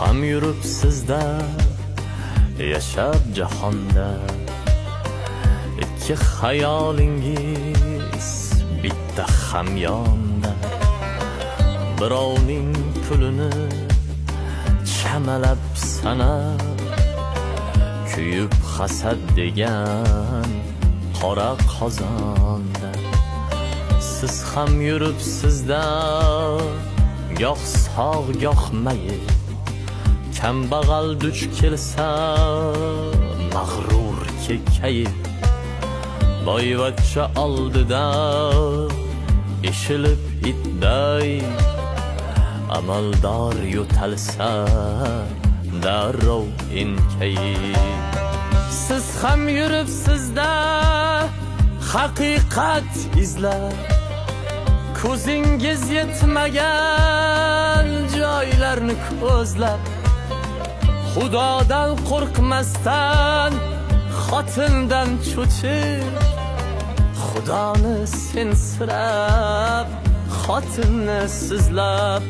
ham yuribsizda yashab jahonda, ikki xayolingiz bitta hamyonda. Birovning pulini chamalab sanab, kuyib hasad degan qora qozonda. Siz ham yuribsizda goh sog' goh mayib, kambag'al duch kelsa mag'rur kekkayib. Boyvachcha oldida eshilib itday, amaldor yo'talsa darrov enkayib. Siz ham yuribsizda haqiqat izlab, ko'zingiz yetmagan joylarni ko'zlab. Xudodan qo'rqmasdan xotindan cho'chib, xudoni sensirab xotinni sizlab.